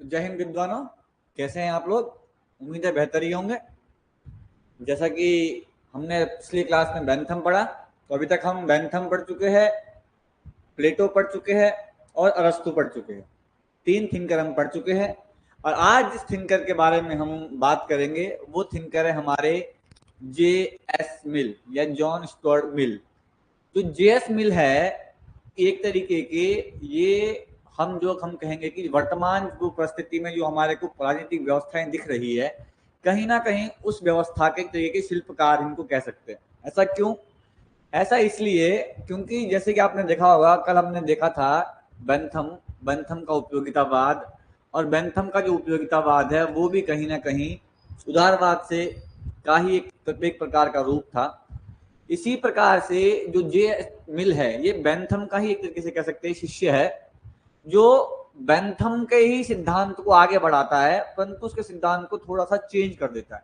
जय हिंद विद्वानों, कैसे हैं आप लोग? उम्मीद है बेहतर ही होंगे। जैसा कि हमने पिछली क्लास में बेंथम पढ़ा, तो अभी तक हम बेंथम पढ़ चुके हैं, प्लेटो पढ़ चुके हैं और अरस्तु पढ़ चुके हैं। 3 थिंकर हम पढ़ चुके हैं और आज जिस थिंकर के बारे में हम बात करेंगे वो थिंकर है हमारे जे.एस. मिल या जॉन स्टुअर्ट मिल। जो जे.एस. मिल है एक तरीके के, ये हम कहेंगे कि वर्तमान जो परिस्थिति में जो हमारे को राजनीतिक व्यवस्थाएं दिख रही है, कहीं ना कहीं उस व्यवस्था के तरीके के शिल्पकार इनको कह सकते हैं। ऐसा क्यों? ऐसा इसलिए क्योंकि जैसे कि आपने देखा होगा, कल हमने देखा था बेंथम का उपयोगितावाद, और बेंथम का जो उपयोगितावाद है वो भी कहीं ना कहीं उदारवाद से का ही एक प्रकार का रूप था। इसी प्रकार से जो जे मिल है ये बेंथम का ही एक तरीके से कह सकते हैं शिष्य है, जो बेंथम के ही सिद्धांत को आगे बढ़ाता है, परंतु उसके सिद्धांत को थोड़ा सा चेंज कर देता है।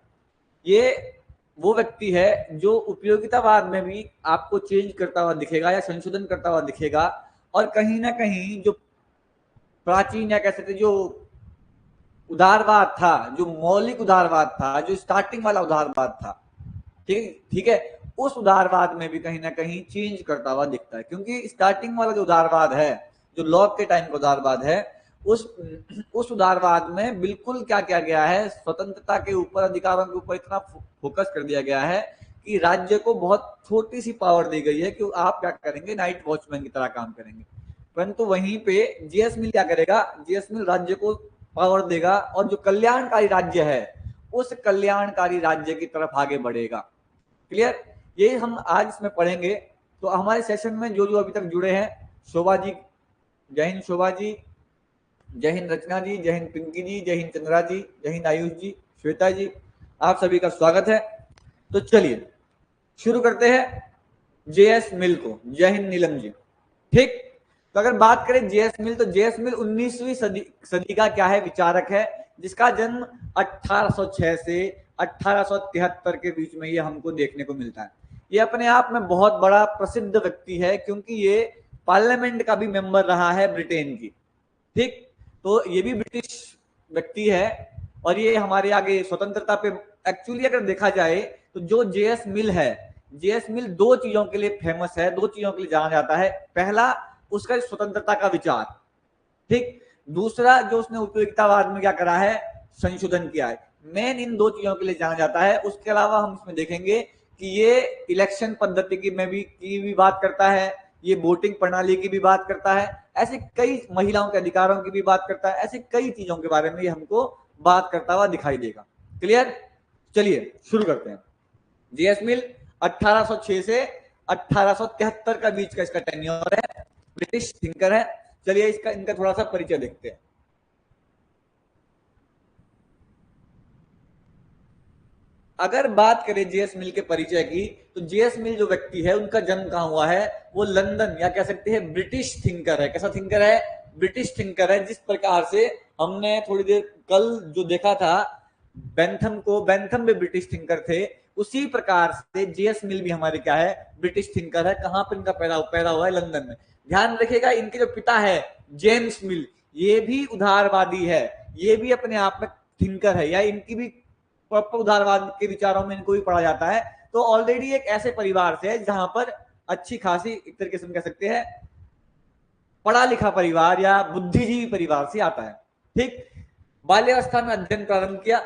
ये वो व्यक्ति है जो उपयोगितावाद में भी आपको चेंज करता हुआ दिखेगा या संशोधन करता हुआ दिखेगा, और कहीं ना कहीं जो प्राचीन या कह सकते जो उदारवाद था, जो मौलिक उदारवाद था, जो स्टार्टिंग वाला उदारवाद था, ठीक है, उस उदारवाद में भी कहीं ना कहीं चेंज करता हुआ दिखता है। क्योंकि स्टार्टिंग वाला जो उदारवाद है, जो लॉक के टाइम का उदारवाद है, उस उदारवाद में बिल्कुल क्या किया गया है, स्वतंत्रता के ऊपर, अधिकारों के ऊपर इतना फोकस कर दिया गया है कि राज्य को बहुत छोटी सी पावर दी गई है कि आप क्या करेंगे, नाइट वॉचमैन की तरह काम करेंगे। परंतु वहीं पे जे.एस. मिल क्या करेगा, जे.एस. मिल राज्य को पावर देगा और जो कल्याणकारी राज्य है उस कल्याणकारी राज्य की तरफ आगे बढ़ेगा। क्लियर? ये हम आज इसमें पढ़ेंगे। तो हमारे सेशन में जो जो अभी तक जुड़े हैं, शोभा जी, जय हिंद शोभा जी, जय हिंद रचना जी, जय हिंद पिंकी जी, जय हिंद चंद्रा जी, जय हिंद आयुष जी, श्वेता जी, आप सभी का स्वागत है। तो चलिए शुरू करते हैं जे.एस. मिल को। जय हिंद नीलम जी। ठीक, तो अगर बात करें जे.एस. मिल, तो जे.एस. मिल 19वीं सदी का क्या है, विचारक है, जिसका जन्म 1806 से 1873 के बीच में ये हमको देखने को मिलता है। ये अपने आप में बहुत बड़ा प्रसिद्ध व्यक्ति है, क्योंकि ये पार्लियामेंट का भी मेंबर रहा है ब्रिटेन की। ठीक, तो ये भी ब्रिटिश व्यक्ति है और ये हमारे आगे स्वतंत्रता पे, एक्चुअली अगर देखा जाए तो जो जे.एस. मिल है, जे.एस. मिल 2 चीजों के लिए फेमस है, 2 चीजों के लिए जाना जाता है। पहला, उसका स्वतंत्रता का विचार, ठीक। दूसरा, जो उसने उपयोगितावाद में क्या करा है, संशोधन किया है। मेन इन 2 चीजों के लिए जाना जाता है। उसके अलावा हम इसमें देखेंगे कि ये इलेक्शन पद्धति की भी बात करता है, ये वोटिंग प्रणाली की भी बात करता है, ऐसे कई महिलाओं के अधिकारों की भी बात करता है, ऐसे कई चीजों के बारे में ये हमको बात करता हुआ दिखाई देगा। क्लियर? चलिए शुरू करते हैं। जे.एस. मिल 1806 से 1873 का बीच का इसका टेन्योर है, ब्रिटिश थिंकर है। चलिए इनका थोड़ा सा परिचय देखते हैं। अगर बात करें जे.एस. मिल के परिचय की, तो जे.एस. मिल जो व्यक्ति है उनका जन्म कहां हुआ है, वो लंदन या कह सकते हैं ब्रिटिश थिंकर है। कैसा थिंकर है? ब्रिटिश थिंकर है। जिस प्रकार से हमने थोड़ी देर कल जो देखा था बेंथम भी ब्रिटिश थिंकर थे, उसी प्रकार से जे.एस. मिल भी हमारे क्या है, ब्रिटिश थिंकर है। कहां पर इनका पैदा हुआ है? लंदन में। ध्यान रखिएगा, इनके जो पिता है जेम्स मिल, ये भी उदारवादी है, ये भी अपने आप में थिंकर है, या इनकी भी प्रॉपर उदारवाद के विचारों में इनको भी पढ़ा जाता है। तो ऑलरेडी एक ऐसे परिवार से है जहां पर अच्छी खासी, एक तरीके से हम कह सकते हैं पढ़ा लिखा परिवार या बुद्धिजीवी परिवार से आता है। ठीक, बाल्यावस्था में अध्ययन प्रारंभ किया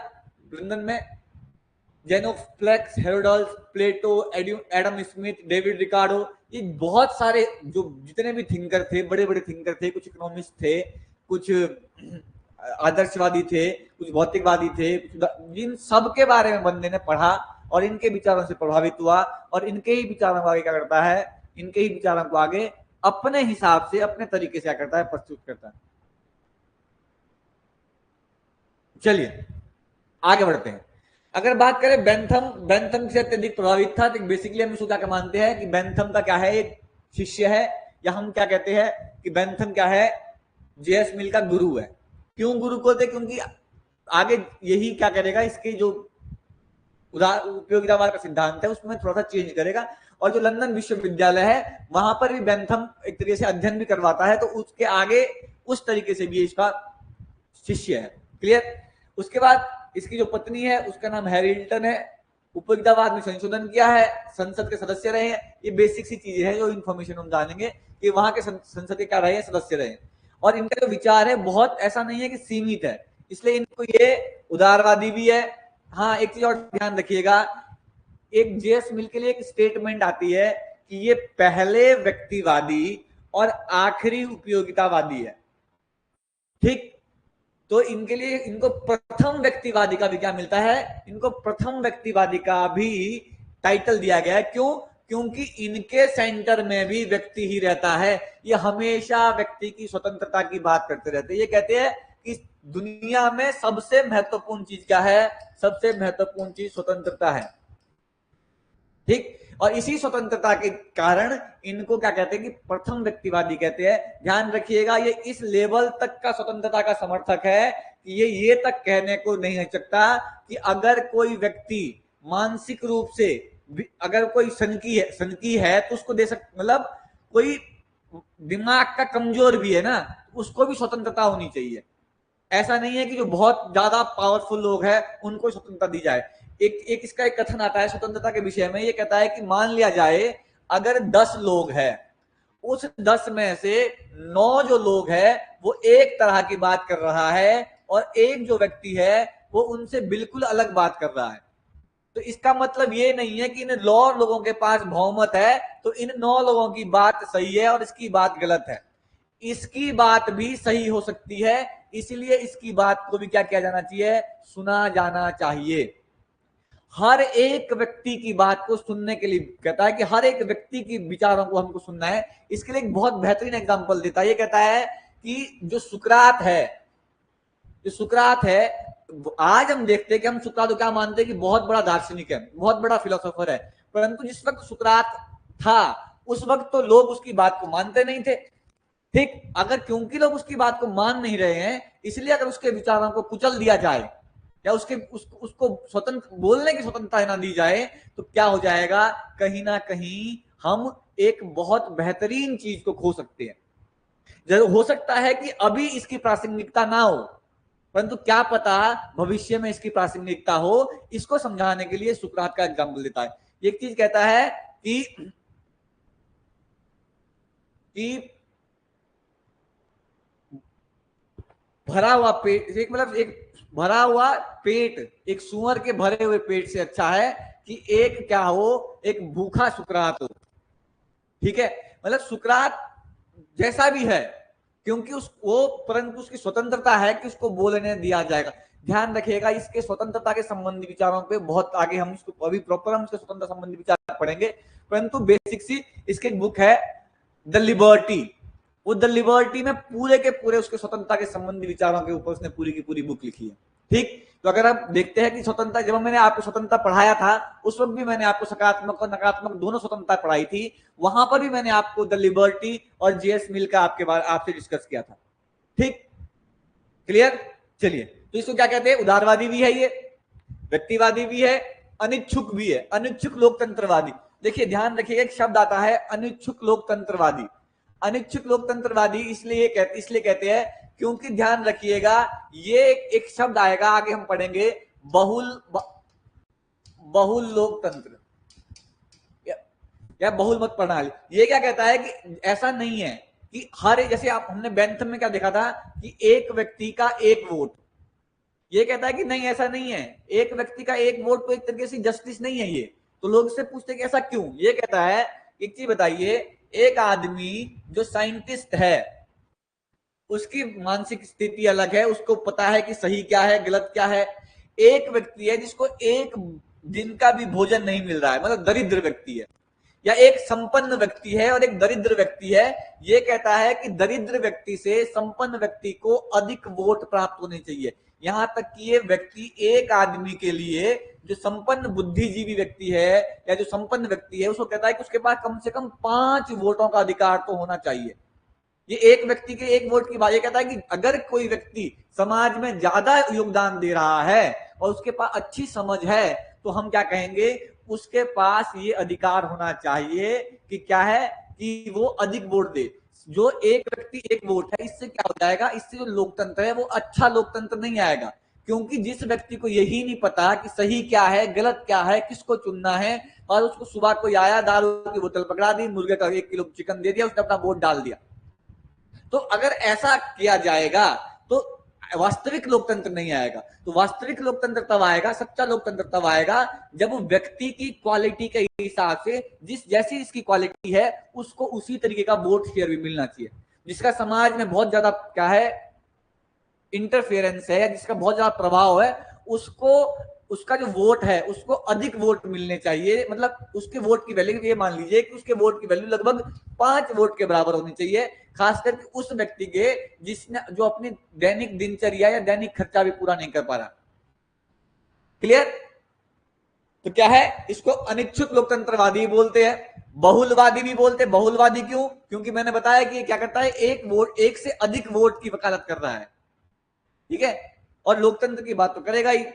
लंदन में। जेनोफ्लेक्स, हेरोडोटस, प्लेटो, एडम स्मिथ, डेविड रिकार्डो, ये बहुत सारे जो जितने भी थिंकर थे, बड़े बड़े थिंकर थे, कुछ इकोनॉमिस्ट थे, कुछ आदर्शवादी थे, कुछ भौतिकवादी थे, जिन सब के बारे में बंदे ने पढ़ा और इनके विचारों से प्रभावित हुआ, और इनके ही विचारों को आगे क्या करता है, इनके ही विचारों को आगे अपने हिसाब से, अपने तरीके से क्या करता है, प्रस्तुत करता है। चलिए आगे बढ़ते हैं। अगर बात करें बेंथम से अत्यधिक प्रभावित था, तो बेसिकली हम इसको क्या मानते हैं कि बेंथम का क्या है, एक शिष्य है, या हम क्या कहते हैं कि बेंथम क्या है, जे.एस. मिल का गुरु है। क्यों गुरु को थे? क्योंकि आगे यही क्या करेगा, इसके जो उपयोगितावाद का सिद्धांत है उसमें थोड़ा सा चेंज करेगा। और जो लंदन विश्वविद्यालय है वहां पर भी बेंथम एक तरीके से अध्ययन भी करवाता है, तो उसके आगे उस तरीके से भी इसका शिष्य है। क्लियर। उसके बाद इसकी जो पत्नी है उसका नाम हैरिल्टन है, उपयोगितावाद में संशोधन किया है, संसद के सदस्य रहे हैं। ये बेसिक सी चीजें हैं जो इन्फॉर्मेशन हम जानेंगे कि वहां के संसद के क्या रहे हैं, सदस्य रहे हैं। और इनका जो विचार है बहुत ऐसा नहीं है कि सीमित है, इसलिए इनको ये उदारवादी भी है। हाँ, एक चीज और ध्यान रखिएगा, एक जेएस मिल के लिए एक स्टेटमेंट आती है कि ये पहले व्यक्तिवादी और आखिरी उपयोगितावादी है। ठीक, तो इनके लिए इनको प्रथम व्यक्तिवादी का भी क्या मिलता है, इनको प्रथम व्यक्तिवादी का भी टाइटल दिया गया है। क्यों? क्योंकि इनके सेंटर में भी व्यक्ति ही रहता है। ये हमेशा व्यक्ति की स्वतंत्रता की बात करते रहते हैं। ये कहते हैं कि दुनिया में सबसे महत्वपूर्ण चीज क्या है, सबसे महत्वपूर्ण चीज स्वतंत्रता है। ठीक, और इसी स्वतंत्रता के कारण इनको क्या कहते हैं कि प्रथम व्यक्तिवादी कहते हैं। ध्यान रखिएगा, ये इस लेवल तक का स्वतंत्रता का समर्थक है कि ये तक कहने को नहीं हो सकता कि अगर कोई व्यक्ति मानसिक रूप से अगर कोई सनकी है तो उसको दे सकते, मतलब कोई दिमाग का कमजोर भी है ना, उसको भी स्वतंत्रता होनी चाहिए। ऐसा नहीं है कि जो बहुत ज्यादा पावरफुल लोग हैं उनको स्वतंत्रता दी जाए। एक इसका एक कथन आता है स्वतंत्रता के विषय में, ये कहता है कि मान लिया जाए अगर 10 लोग हैं, उस 10 में से 9 जो लोग हैं वो एक तरह की बात कर रहा है और एक जो व्यक्ति है वो उनसे बिल्कुल अलग बात कर रहा है। तो इसका मतलब ये नहीं है कि इन 9 लोगों के पास बहुमत है तो इन 9 लोगों की बात सही है और इसकी बात गलत है। इसकी बात भी सही हो सकती है, इसलिए इसकी बात को भी क्या किया जाना चाहिए, सुना जाना चाहिए। हर एक व्यक्ति की बात को सुनने के लिए कहता है कि हर एक व्यक्ति की विचारों को हमको सुनना है। इसके लिए एक बहुत बेहतरीन एग्जांपल देता है। ये कहता है कि जो सुकरात है, आज हम देखते हैं कि हम सुकरात को क्या मानते हैं कि बहुत बड़ा दार्शनिक है, बहुत बड़ा फिलोसोफर है, परंतु जिस वक्त सुकरात था उस वक्त तो लोग उसकी बात को मानते नहीं थे। ठीक, अगर क्योंकि लोग उसकी बात को मान नहीं रहे हैं इसलिए अगर उसके विचारों को कुचल दिया जाए या उसको स्वतंत्र बोलने की स्वतंत्रता ना दी जाए तो क्या हो जाएगा, कहीं ना कहीं हम एक बहुत बेहतरीन चीज को खो सकते हैं। जरूर हो सकता है कि अभी इसकी प्रासंगिकता ना हो, परंतु क्या पता भविष्य में इसकी प्रासंगिकता हो। इसको समझाने के लिए सुकरात का एग्जाम्पल देता है। एक चीज कहता है कि भरा हुआ पेट, एक मतलब एक भरा हुआ पेट एक सुअर के भरे हुए पेट से अच्छा है कि एक क्या हो, एक भूखा सुकरात हो। ठीक है, मतलब सुकरात जैसा भी है, क्योंकि परंतु उसकी स्वतंत्रता है कि उसको बोलने दिया जाएगा। ध्यान रखिएगा, इसके स्वतंत्रता के संबंधी विचारों पे बहुत आगे हम इसको अभी प्रॉपर हम इसके स्वतंत्रता संबंधी विचार पढ़ेंगे, परंतु बेसिक सी इसकी एक बुक है द लिबर्टी। वो द लिबर्टी में पूरे के पूरे उसके स्वतंत्रता के संबंधी विचारों के ऊपर उसने पूरी की पूरी बुक लिखी है। ठीक, तो अगर आप देखते हैं कि स्वतंत्रता, जब मैंने आपको स्वतंत्रता पढ़ाया था उस वक्त भी मैंने आपको सकारात्मक और नकारात्मक दोनों स्वतंत्रता पढ़ाई थी, वहां पर भी मैंने आपको द लिबर्टी और जेएस मिल का आपके बारे आपसे डिस्कस किया था। ठीक, क्लियर। चलिए, तो इसको क्या कहते हैं, उदारवादी भी है, ये व्यक्तिवादी भी है, अनिच्छुक भी है, अनिच्छुक लोकतंत्रवादी। देखिए ध्यान रखिएगा, एक शब्द आता है अनिच्छुक लोकतंत्रवादी। अनिच्छुक लोकतंत्रवादी इसलिए कहते हैं क्योंकि ध्यान रखिएगा ये एक शब्द आएगा आगे हम पढ़ेंगे, बहुल लोकतंत्र या बहुल मत प्रणाली। ये क्या कहता है कि ऐसा नहीं है कि जैसे हमने बेंथम में क्या देखा था कि एक व्यक्ति का एक वोट। ये कहता है कि नहीं, ऐसा नहीं है, एक व्यक्ति का एक वोट तो एक तरीके से जस्टिस नहीं है ये। तो लोग इससे पूछते कि ऐसा क्यों। ये कहता है, एक चीज बताइए, एक आदमी जो साइंटिस्ट है उसकी मानसिक स्थिति अलग है, उसको पता है कि सही क्या है गलत क्या है। एक व्यक्ति है जिसको एक दिन का भी भोजन नहीं मिल रहा है, मतलब दरिद्र व्यक्ति है, या एक संपन्न व्यक्ति है और एक दरिद्र व्यक्ति है। ये कहता है कि दरिद्र व्यक्ति से संपन्न व्यक्ति को अधिक वोट प्राप्त होने चाहिए। यहां तक कि ये व्यक्ति एक आदमी के लिए जो संपन्न बुद्धिजीवी व्यक्ति है या जो संपन्न व्यक्ति है उसको कहता है कि उसके पास कम से कम 5 वोटों का अधिकार तो होना चाहिए। ये एक व्यक्ति के एक वोट की बात। ये कहता है कि अगर कोई व्यक्ति समाज में ज्यादा योगदान दे रहा है और उसके पास अच्छी समझ है तो हम क्या कहेंगे, उसके पास ये अधिकार होना चाहिए कि क्या है कि वो अधिक वोट दे। जो एक व्यक्ति एक वोट है, इससे क्या हो जाएगा, इससे जो लोकतंत्र है वो अच्छा लोकतंत्र नहीं आएगा, क्योंकि जिस व्यक्ति को यही नहीं पता कि सही क्या है गलत क्या है, किसको चुनना है, और उसको सुबह कोई आया दारू की बोतल पकड़ा दी, मुर्गे का 1 किलो चिकन दे दिया, उसने अपना वोट डाल दिया। तो अगर ऐसा किया जाएगा तो वास्तविक लोकतंत्र नहीं आएगा। तो वास्तविक लोकतंत्र तब आएगा, सच्चा लोकतंत्र तब आएगा जब व्यक्ति की क्वालिटी के हिसाब से, जिस जैसी इसकी क्वालिटी है उसको उसी तरीके का वोट शेयर भी मिलना चाहिए। जिसका समाज में बहुत ज्यादा क्या है, इंटरफेरेंस है, जिसका बहुत ज्यादा प्रभाव है, उसको उसका जो वोट है उसको अधिक वोट मिलने चाहिए। मतलब उसके वोट की वैल्यू, ये मान लीजिए कि उसके वोट की वैल्यू लगभग 5 वोट के बराबर होनी चाहिए, खासकर उस व्यक्ति के जिसने जो अपनी दैनिक दिनचर्या या दैनिक खर्चा भी पूरा नहीं कर पा रहा। क्लियर? तो क्या है, इसको अनिच्छुक लोकतंत्रवादी बोलते हैं, बहुलवादी भी बोलते हैं। बहुलवादी क्यों? क्योंकि मैंने बताया कि क्या करता है, एक वोट, एक से अधिक वोट की वकालत कर रहा है। ठीक है, और लोकतंत्र की बात तो करेगा ही।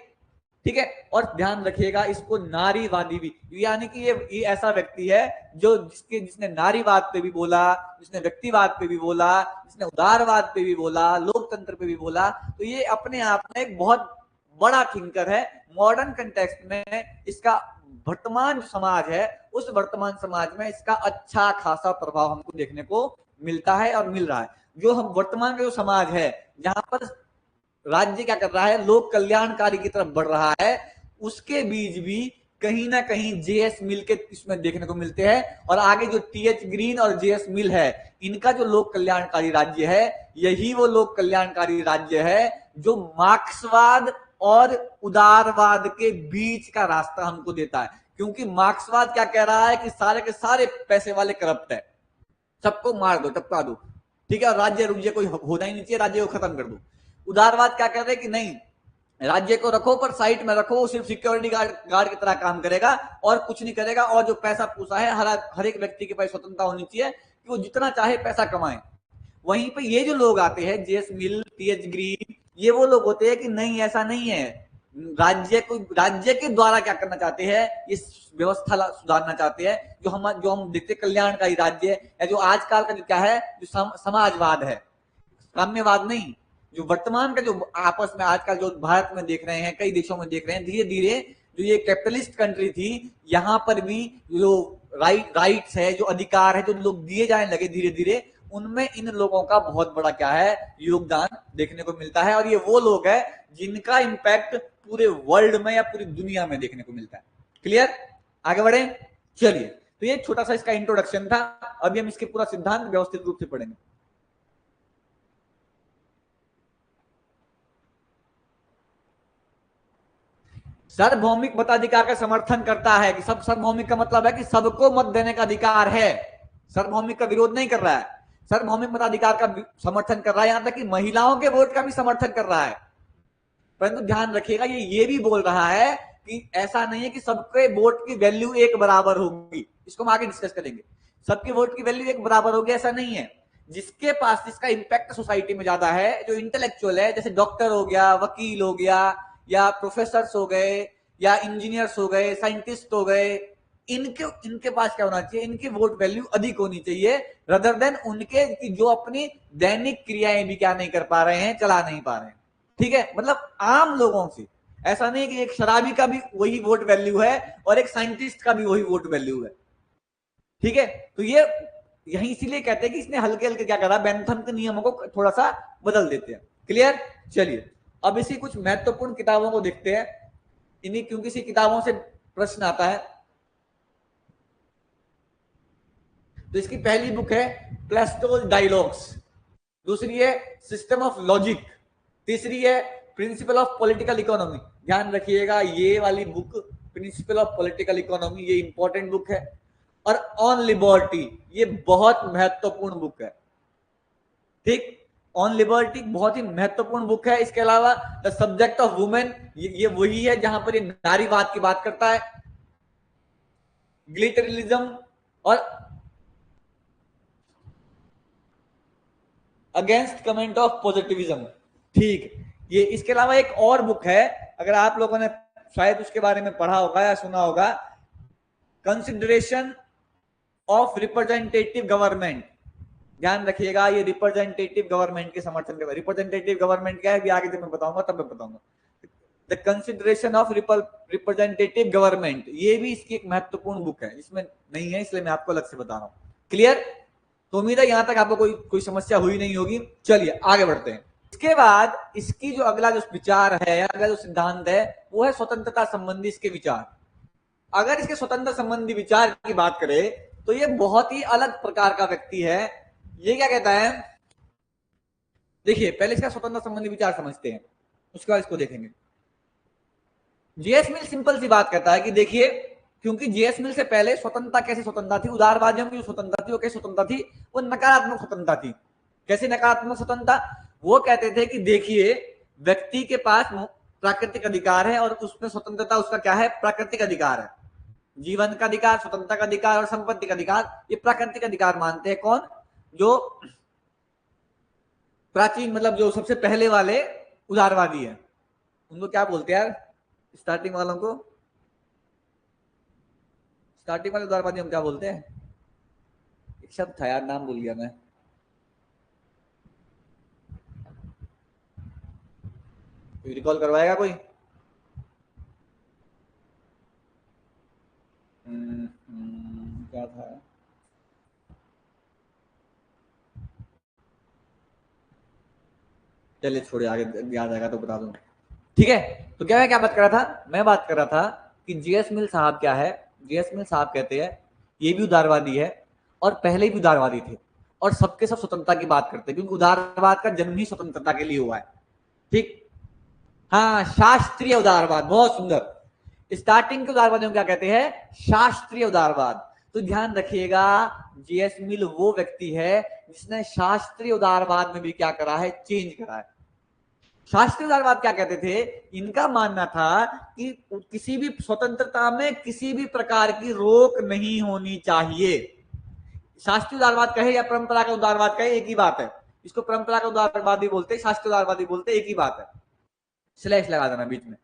ठीक है, और ध्यान रखिएगा इसको नारीवादी भी, यानी कि ये ऐसा व्यक्ति है जो जिसने नारीवाद पे भी बोला, जिसने व्यक्तिवाद पे भी बोला, जिसने उदारवाद पे भी बोला, लोकतंत्र पे भी बोला। तो ये अपने आप में एक बहुत बड़ा थिंकर है। मॉडर्न कंटेक्स्ट में इसका वर्तमान समाज है, उस वर्तमान समाज में इसका अच्छा खासा प्रभाव हमको देखने को मिलता है और मिल रहा है। जो हम वर्तमान का जो समाज है, जहां पर राज्य क्या कर रहा है, लोक कल्याणकारी की तरफ बढ़ रहा है, उसके बीच भी कहीं ना कहीं जेएस मिल के इसमें देखने को मिलते हैं। और आगे जो टीएच ग्रीन और जेएस मिल है, इनका जो लोक कल्याणकारी राज्य है, यही वो लोक कल्याणकारी राज्य है जो मार्क्सवाद और उदारवाद के बीच का रास्ता हमको देता है। क्योंकि मार्क्सवाद क्या कह रहा है कि सारे के सारे पैसे वाले करप्ट है, सबको मार दो, टपका दो, ठीक है, और राज्य रुज्य कोई होना ही नहीं चाहिए, राज्य को खत्म कर दो। उदारवाद क्या कह रहे हैं कि नहीं, राज्य को रखो पर साइट में रखो, सिर्फ सिक्योरिटी गार्ड की तरह काम करेगा और कुछ नहीं करेगा, और जो पैसा पूसा है हर एक व्यक्ति के पास स्वतंत्रता होनी चाहिए कि वो जितना चाहे पैसा कमाए। वहीं पे ये जो लोग आते हैं, जेएस मिल, टीएच ग्रीन, ये वो लोग होते हैं कि नहीं ऐसा नहीं है, राज्य के द्वारा क्या करना चाहते हैं, इस व्यवस्था सुधारना चाहते हैं, जो हम देखते कल्याणकारी राज्य है, या जो आजकल का जो क्या है, जो समाजवाद है, साम्यवाद नहीं। जो वर्तमान का जो आपस में आजकल जो भारत में देख रहे हैं, कई देशों में देख रहे हैं, धीरे धीरे जो ये कैपिटलिस्ट कंट्री थी, यहाँ पर भी जो राइट्स है, जो अधिकार है, जो लोग दिए जाने लगे धीरे धीरे, उनमें इन लोगों का बहुत बड़ा क्या है, योगदान देखने को मिलता है। और ये वो लोग हैं जिनका इंपैक्ट पूरे वर्ल्ड में या पूरी दुनिया में देखने को मिलता है। क्लियर? आगे बढ़े, चलिए। तो ये छोटा सा इसका इंट्रोडक्शन था, अभी हम इसके पूरा सिद्धांत व्यवस्थित रूप से पढ़ेंगे। सार्वभौमिक मताधिकार का समर्थन करता है कि सब, सार्वभौमिक का मतलब है कि सबको मत देने का अधिकार है, सार्वभौमिक का विरोध नहीं कर रहा है, सार्वभौमिक मताधिकार का समर्थन कर रहा है, यहां तक कि महिलाओं के वोट का भी समर्थन कर रहा है। परंतु ध्यान रखिएगा, ये भी बोल रहा है कि ऐसा नहीं है कि सबके वोट की वैल्यू एक बराबर होगी, इसको हम आगे डिस्कस करेंगे। सबके वोट की वैल्यू एक बराबर होगी ऐसा नहीं है। जिसके पास, जिसका इंपैक्ट सोसाइटी में ज्यादा है, जो इंटेलेक्चुअल है, जैसे डॉक्टर हो गया, वकील हो गया, या प्रोफेसर हो गए, या इंजीनियर्स हो गए, साइंटिस्ट हो गए, इनके पास क्या होना चाहिए, इनकी वोट वैल्यू अधिक होनी चाहिए, रदर देन उनके कि जो अपनी दैनिक क्रियाएं भी क्या नहीं कर पा रहे हैं, चला नहीं पा रहे हैं। ठीक है, मतलब आम लोगों से। ऐसा नहीं कि एक शराबी का भी वही वोट वैल्यू है और एक साइंटिस्ट का भी वही वोट वैल्यू है। ठीक है, तो ये यही इसीलिए कहते हैं कि इसने हल्के हल्के क्या करा, बेंथम के नियमों को थोड़ा सा बदल देते हैं। क्लियर? चलिए, अब इसी कुछ महत्वपूर्ण किताबों को देखते हैं इन्हीं, क्योंकि इसी किताबों से प्रश्न आता है। तो इसकी पहली बुक है प्लेटोज डायलॉग्स, दूसरी है सिस्टम ऑफ लॉजिक, तीसरी है प्रिंसिपल ऑफ पॉलिटिकल इकोनॉमी। ध्यान रखिएगा, ये वाली book principle of political economy, ये इंपॉर्टेंट बुक है। और ऑन लिबर्टी, ये बहुत महत्वपूर्ण बुक है। ठीक, ऑन लिबर्टी बहुत ही महत्वपूर्ण बुक है। इसके अलावा द सब्जेक्ट ऑफ वुमेन, ये वही है जहां पर ये नारीवाद की बात करता है। ग्लिटरलिज्म और अगेंस्ट कमेंट ऑफ पॉजिटिविज्म। ठीक, ये इसके अलावा एक और बुक है, अगर आप लोगों ने शायद उसके बारे में पढ़ा होगा या सुना होगा, कंसिडरेशन ऑफ रिप्रेजेंटेटिव गवर्नमेंट, ध्यान रखिएगा, ये रिप्रेजेंटेटिव गवर्नमेंट के समर्थन के, रिप्रेजेंटेटिव गवर्नमेंट क्या है भी आगे जब मैं बताऊंगा तब मैं बताऊंगा। The consideration of representative government, ये भी इसकी एक महत्वपूर्ण बुक है, इसमें नहीं है इसलिए मैं आपको अलग से बता रहा हूं। क्लियर? तो उम्मीद है यहां तक आपको कोई समस्या हुई नहीं होगी। चलिए आगे बढ़ते हैं। इसके बाद इसकी जो अगला जो विचार है, अगला जो सिद्धांत है, वो है स्वतंत्रता संबंधी इसके विचार। अगर इसके स्वतंत्र संबंधी विचार की बात करें तो ये बहुत ही अलग प्रकार का व्यक्ति है। ये क्या कहता है, देखिए पहले इसका स्वतंत्र संबंधी विचार समझते हैं, उसके बाद इसको देखेंगे। जेएस मिल सिंपल सी बात कहता है कि देखिए, क्योंकि जेएस मिल से पहले स्वतंत्रता कैसी स्वतंत्रता थी, उदारवादियों की जो स्वतंत्रता थी वो कैसी स्वतंत्रता थी, वो नकारात्मक स्वतंत्रता थी। कैसी नकारात्मक स्वतंत्रता? वो कहते थे कि देखिए व्यक्ति के पास प्राकृतिक अधिकार है और उसमें स्वतंत्रता उसका क्या है, प्राकृतिक अधिकार है। जीवन का अधिकार, स्वतंत्रता का अधिकार और संपत्ति का अधिकार, ये प्राकृतिक अधिकार मानते हैं। कौन? जो प्राचीन मतलब जो सबसे पहले वाले उदारवादी है, उनको क्या बोलते हैं यार, स्टार्टिंग वालों को, स्टार्टिंग वाले उदारवादी हम क्या बोलते हैं, एक शब्द था यार, नाम भूल गया मैं। रिकॉल करवाएगा कोई? क्या था? चलिए छोड़िए, आगे याद आएगा तो बता दूंगा। ठीक है, तो क्या बात कर रहा था मैं, बात कर रहा था कि जेएस मिल साहब क्या है, जेएस मिल साहब कहते हैं ये भी उदारवादी है और पहले भी उदारवादी थे और सबके सब स्वतंत्रता की बात करते हैं, क्योंकि उदारवाद का जन्म ही स्वतंत्रता के लिए हुआ है। ठीक, हाँ, शास्त्रीय उदारवाद, बहुत सुंदर। स्टार्टिंग के उदारवादियों क्या कहते हैं, शास्त्रीय उदारवाद। तो ध्यान रखिएगा, जेएस मिल वो व्यक्ति है जिसने शास्त्रीय उदारवाद में भी क्या करा है, चेंज करा है। शास्त्रीय उदारवाद क्या कहते थे, इनका मानना था कि किसी भी स्वतंत्रता में किसी भी प्रकार की रोक नहीं होनी चाहिए। शास्त्रीय उदारवाद कहे या परंपरा का उदारवाद कहे एक ही बात है, इसको परंपरा का उदारवादी बोलते, शास्त्रीय उदारवादी बोलते, एक ही बात है, स्लैश लगा देना बीच में।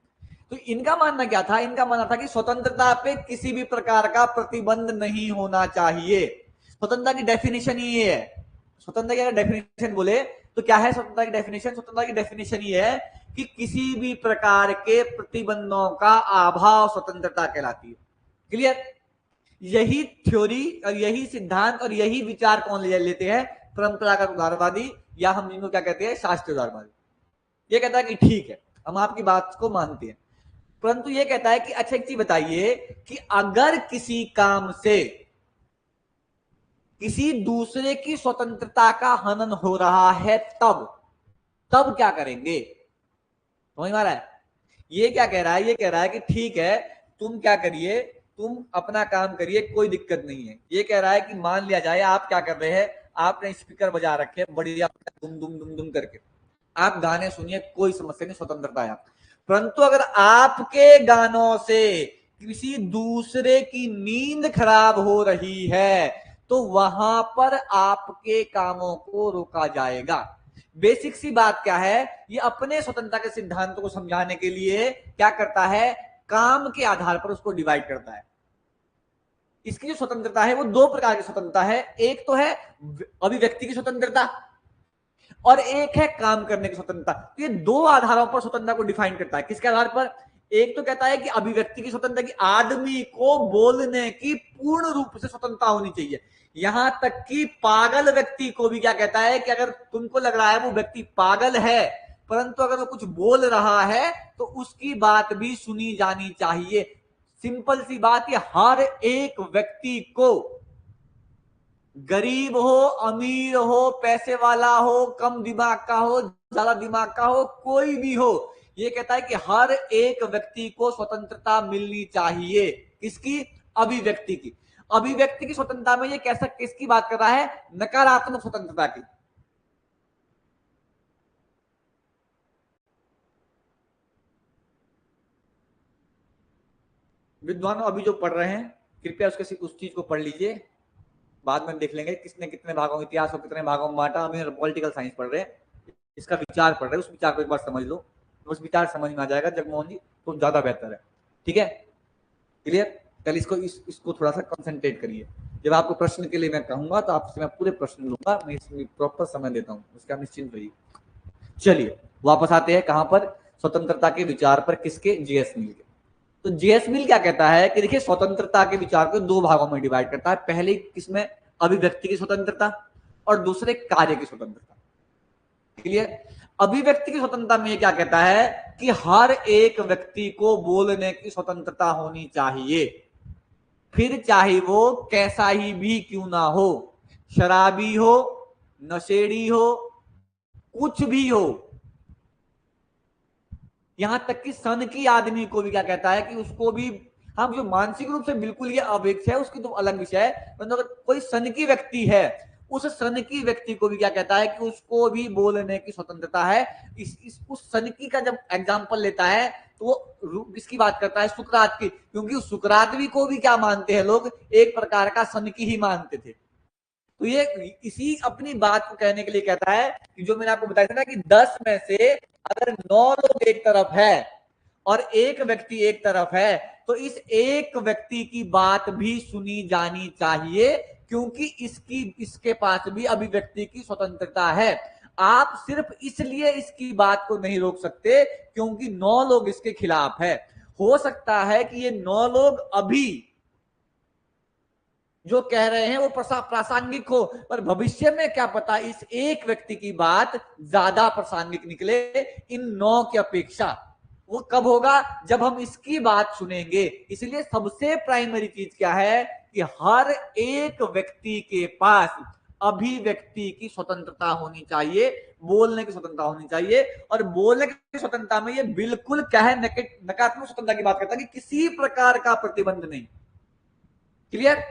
तो इनका मानना क्या था, इनका मानना था कि स्वतंत्रता पे किसी भी प्रकार का प्रतिबंध नहीं होना चाहिए। स्वतंत्रता की डेफिनेशन ही ये है, स्वतंत्रता की डेफिनेशन बोले तो क्या है स्वतंत्रता की डेफिनेशन, स्वतंत्रता की डेफिनेशन ये है कि किसी भी प्रकार के प्रतिबंधों का अभाव स्वतंत्रता कहलाती है। क्लियर? यही थ्योरी और यही सिद्धांत और यही विचार कौन ले लेते हैं, परंपरागत उदारवादी, या हम जिनको क्या कहते हैं, शास्त्रीय उदारवादी। ये कहता है कि ठीक है, हम आपकी बात को मानते हैं, परंतु ये कहता है कि अच्छा एक चीज बताइए कि अगर किसी काम से किसी दूसरे की स्वतंत्रता का हनन हो रहा है तब क्या करेंगे? समझ में आ रहा है? ये क्या कह रहा है, ये कह रहा है कि ठीक है तुम क्या करिए, तुम अपना काम करिए, कोई दिक्कत नहीं है। ये कह रहा है कि मान लिया जाए आप क्या कर रहे हैं, आपने स्पीकर बजा रखे बढ़िया दुम दुम दुम दुम करके, आप गाने सुनिए, कोई समस्या नहीं, स्वतंत्रता है। परंतु अगर आपके गानों से किसी दूसरे की नींद खराब हो रही है तो वहां पर आपके कामों को रोका जाएगा। बेसिक सी बात क्या है, ये अपने स्वतंत्रता के सिद्धांतों को समझाने के लिए क्या करता है, काम के आधार पर उसको डिवाइड करता है। इसकी जो स्वतंत्रता है वो दो प्रकार की स्वतंत्रता है, एक तो है अभिव्यक्ति की स्वतंत्रता और एक है काम करने की स्वतंत्रता। तो ये दो आधारों पर स्वतंत्रता को डिफाइन करता है। किसके आधार पर? एक तो कहता है कि अभिव्यक्ति की स्वतंत्रता, की आदमी को बोलने की पूर्ण रूप से स्वतंत्रता होनी चाहिए। यहां तक कि पागल व्यक्ति को भी क्या कहता है कि अगर तुमको लग रहा है वो व्यक्ति पागल है, परंतु अगर वो कुछ बोल रहा है तो उसकी बात भी सुनी जानी चाहिए। सिंपल सी बात, ये हर एक व्यक्ति को, गरीब हो, अमीर हो, पैसे वाला हो, कम दिमाग का हो, ज्यादा दिमाग का हो, कोई भी हो, ये कहता है कि हर एक व्यक्ति को स्वतंत्रता मिलनी चाहिए। किसकी? अभिव्यक्ति की। अभिव्यक्ति की स्वतंत्रता में ये कैसा, किसकी बात कर रहा है? नकारात्मक स्वतंत्रता की। विद्वानों अभी जो पढ़ रहे हैं कृपया उसके उस चीज को पढ़ लीजिए, बाद में देख लेंगे किसने कितने भागों, इतिहास को कितने भागों में बांटा। हमें पॉलिटिकल साइंस पढ़ रहे हैं, इसका विचार पढ़ रहे हैं, उस विचार को एक बार समझ लो, उस विचार समझ में आ जाएगा जगमोहन जी, तो ज्यादा बेहतर है। ठीक है, क्लियर? कल इसको थोड़ा सा कंसंट्रेट करिए। जब आपको प्रश्न के लिए मैं कहूंगा तो आपसे मैं पूरे प्रश्न लूंगा, मैं इसमें प्रॉपर समय देता हूं, उसका निश्चिंत रहिए। चलिए वापस आते हैं कहां पर, स्वतंत्रता के विचार पर, किसके, जेएस मिल के। तो जेएस मिल क्या कहता है कि देखिए स्वतंत्रता के विचार को दो भागों में डिवाइड करता है, पहले किसमें, अभिव्यक्ति की स्वतंत्रता और दूसरे कार्य की स्वतंत्रता। क्लियर। अभिव्यक्ति की स्वतंत्रता में क्या कहता है कि हर एक व्यक्ति को बोलने की स्वतंत्रता होनी चाहिए, फिर चाहे वो कैसा ही भी क्यों ना हो, शराबी हो, नशेड़ी हो, कुछ भी हो, यहां तक कि सन की आदमी को भी क्या कहता है कि उसको भी, हम जो मानसिक रूप से बिल्कुल ये अवेक्ष है उसकी तो अलग विषय है, परंतु अगर कोई सन की व्यक्ति है, उस सन की व्यक्ति को भी क्या कहता है कि उसको भी बोलने की स्वतंत्रता है। उस सन की का जब एग्जाम्पल लेता है तो वो किसकी बात करता है, सुकरात की, क्योंकि सुकरात भी को भी क्या मानते हैं लोग, एक प्रकार का सन की ही मानते थे। तो ये इसी अपनी बात को कहने के लिए कहता है कि जो मैंने आपको बताया था ना कि 10 में से अगर 9 लोग एक तरफ है और एक व्यक्ति एक तरफ है, तो इस एक व्यक्ति की बात भी सुनी जानी चाहिए, क्योंकि इसके पास भी अभिव्यक्ति की स्वतंत्रता है। आप सिर्फ इसलिए इसकी बात को नहीं रोक सकते क्योंकि 9 लोग इसके खिलाफ है। हो सकता है कि ये 9 लोग अभी जो कह रहे हैं वो प्रासंगिक हो, पर भविष्य में क्या पता इस एक व्यक्ति की बात ज्यादा प्रासंगिक निकले इन 9 की अपेक्षा। वो कब होगा, जब हम इसकी बात सुनेंगे। इसलिए सबसे प्राइमरी चीज क्या है कि हर एक व्यक्ति के पास अभिव्यक्ति की स्वतंत्रता होनी चाहिए, बोलने की स्वतंत्रता होनी चाहिए। और बोलने की स्वतंत्रता में ये बिल्कुल क्या है, नकारात्मक स्वतंत्रता की बात करता है कि किसी प्रकार का प्रतिबंध नहीं। क्लियर।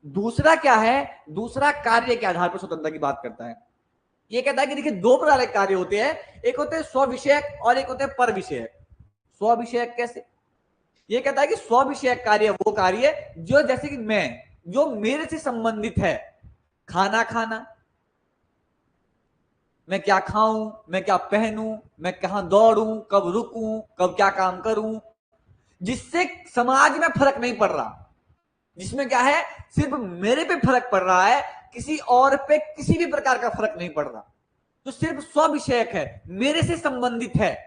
दूसरा क्या है, दूसरा कार्य के आधार पर स्वतंत्रता की बात करता है। ये कहता है कि देखिए दो प्रकार के कार्य होते हैं, एक होते हैं स्व-विषयक और एक होते हैं पर विषयक। स्व-विषयक कैसे, ये कहता है कि स्व-विषयक कार्य वो कार्य जो जैसे कि मैं, जो मेरे से संबंधित है, खाना खाना, मैं क्या खाऊं, मैं क्या पहनूं, मैं कहां दौड़ूं, कब रुकूं, कब क्या काम करूं, जिससे समाज में फर्क नहीं पड़ रहा, जिसमें क्या है सिर्फ मेरे पे फर्क पड़ रहा है, किसी और पे किसी भी प्रकार का फर्क नहीं पड़ रहा, तो सिर्फ स्व विषयक है, मेरे से संबंधित है।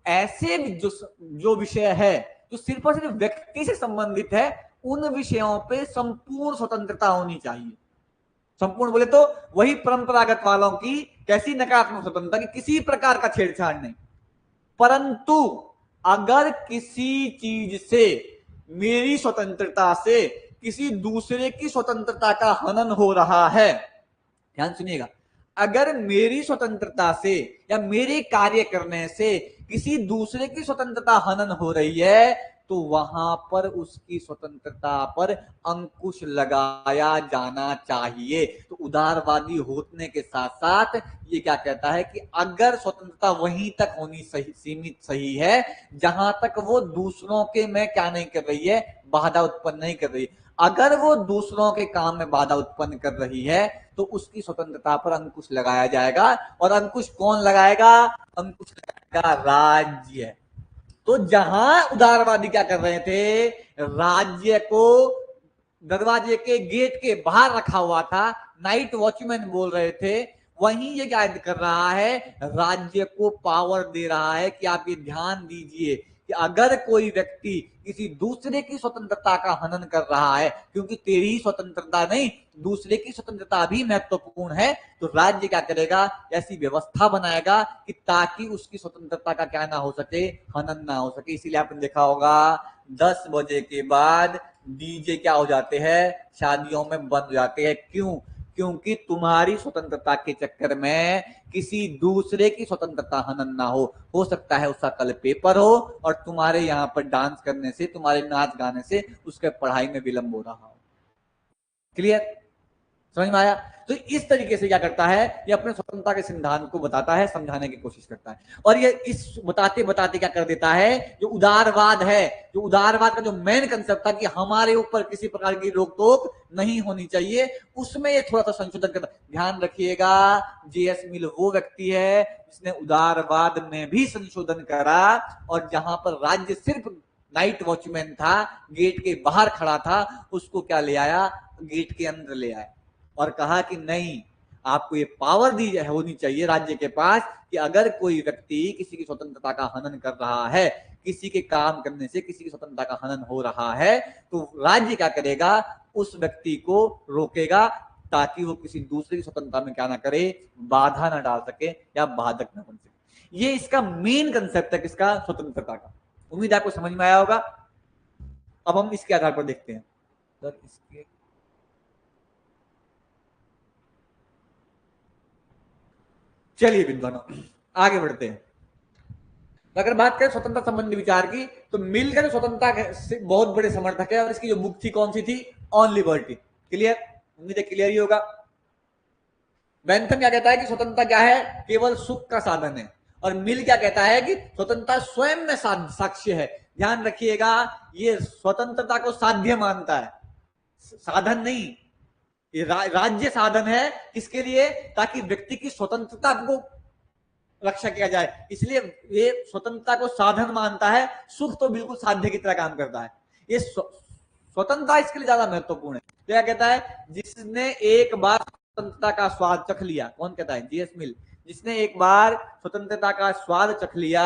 ऐसे जो विषय है जो सिर्फ और सिर्फ व्यक्ति से संबंधित है, उन विषयों पे संपूर्ण स्वतंत्रता होनी चाहिए। संपूर्ण बोले तो वही परंपरागत वालों की कैसी नकारात्मक स्वतंत्रता की किसी प्रकार का छेड़छाड़ नहीं। परंतु अगर किसी चीज से, मेरी स्वतंत्रता से किसी दूसरे की स्वतंत्रता का हनन हो रहा है, ध्यान सुनिएगा, अगर मेरी स्वतंत्रता से या मेरे कार्य करने से किसी दूसरे की स्वतंत्रता हनन हो रही है, तो वहां पर उसकी स्वतंत्रता पर अंकुश लगाया जाना चाहिए। तो उदारवादी होने के साथ साथ ये क्या कहता है कि अगर स्वतंत्रता वहीं तक होनी सही, सीमित सही है जहां तक वो दूसरों के में क्या नहीं कर रही है, बाधा उत्पन्न नहीं कर रही। अगर वो दूसरों के काम में बाधा उत्पन्न कर रही है तो उसकी स्वतंत्रता पर अंकुश लगाया जाएगा। और अंकुश कौन लगाएगा, अंकुश लगाएगा राज्य। तो जहां उदारवादी क्या कर रहे थे, राज्य को दरवाजे के गेट के बाहर रखा हुआ था, नाइट वॉचमैन बोल रहे थे, वहीं ये क्या कर रहा है, राज्य को पावर दे रहा है कि आप ये ध्यान दीजिए कि अगर कोई व्यक्ति किसी दूसरे की स्वतंत्रता का हनन कर रहा है, क्योंकि तेरी स्वतंत्रता नहीं दूसरे की स्वतंत्रता भी महत्वपूर्ण है, तो राज्य क्या करेगा, ऐसी व्यवस्था बनाएगा कि ताकि उसकी स्वतंत्रता का क्या ना हो सके, हनन ना हो सके। इसीलिए आपने देखा होगा 10 बजे के बाद डीजे क्या हो जाते हैं, शादियों में बंद हो जाते हैं। क्यों, क्योंकि तुम्हारी स्वतंत्रता के चक्कर में किसी दूसरे की स्वतंत्रता हनन ना हो सकता है उसका कल पेपर हो और तुम्हारे यहाँ पर डांस करने से, तुम्हारे नाच गाने से उसके पढ़ाई में विलंब हो रहा हो। क्लियर, समझ में आया। तो इस तरीके से क्या करता है, ये अपने स्वतंत्रता के सिद्धांत को बताता है, समझाने की कोशिश करता है। और ये इस बताते बताते क्या कर देता है, जो उदारवाद है, जो उदारवाद का जो मेन कंसेप्ट था कि हमारे ऊपर किसी प्रकार की रोक टोक नहीं होनी चाहिए, उसमें ये थोड़ा सा संशोधन करता। ध्यान रखिएगा, जेएस मिल वो व्यक्ति है जिसने उदारवाद में भी संशोधन करा, और जहां पर राज्य सिर्फ नाइट वॉचमैन था, गेट के बाहर खड़ा था, उसको क्या ले आया, गेट के अंदर ले आए और कहा कि नहीं, आपको ये पावर दी होनी चाहिए राज्य के पास कि अगर कोई व्यक्ति किसी की स्वतंत्रता का हनन कर रहा है, किसी के काम करने से किसी की स्वतंत्रता का हनन हो रहा है, तो राज्य क्या करेगा, उस व्यक्ति को रोकेगा ताकि वो किसी दूसरे की स्वतंत्रता में क्या ना करे, बाधा ना डाल सके या बाधक ना बन सके। ये इसका मेन कंसेप्ट है किसका, स्वतंत्रता का। उम्मीद आपको समझ में आया होगा। अब हम इसके आधार पर देखते हैं इसके चलिए विद्वानों आगे बढ़ते हैं। अगर बात करें स्वतंत्रता संबंधी विचार की, तो मिलकर स्वतंत्रता से बहुत बड़े समर्थक है और इसकी जो बुक थी कौन सी थी, ऑन लिबर्टी। क्लियर, उम्मीद है क्लियर ही होगा। बेंथम क्या कहता है कि स्वतंत्रता क्या है, केवल सुख का साधन है, और मिल क्या कहता है कि स्वतंत्रता स्वयं में साक्ष्य है। ध्यान रखिएगा, ये स्वतंत्रता को साध्य मानता है, साधन नहीं। ये राज्य साधन है किसके लिए, ताकि व्यक्ति की स्वतंत्रता को रक्षा किया जाए, इसलिए ये स्वतंत्रता को साधन मानता है। सुख तो बिल्कुल साध्य की तरह काम करता है। ये स्वतंत्रता इसके लिए ज्यादा महत्वपूर्ण है। तो क्या कहता है, जिसने एक बार स्वतंत्रता का स्वाद चख लिया, कौन कहता है, जीएस मिल, जिसने एक बार स्वतंत्रता का स्वाद चख लिया,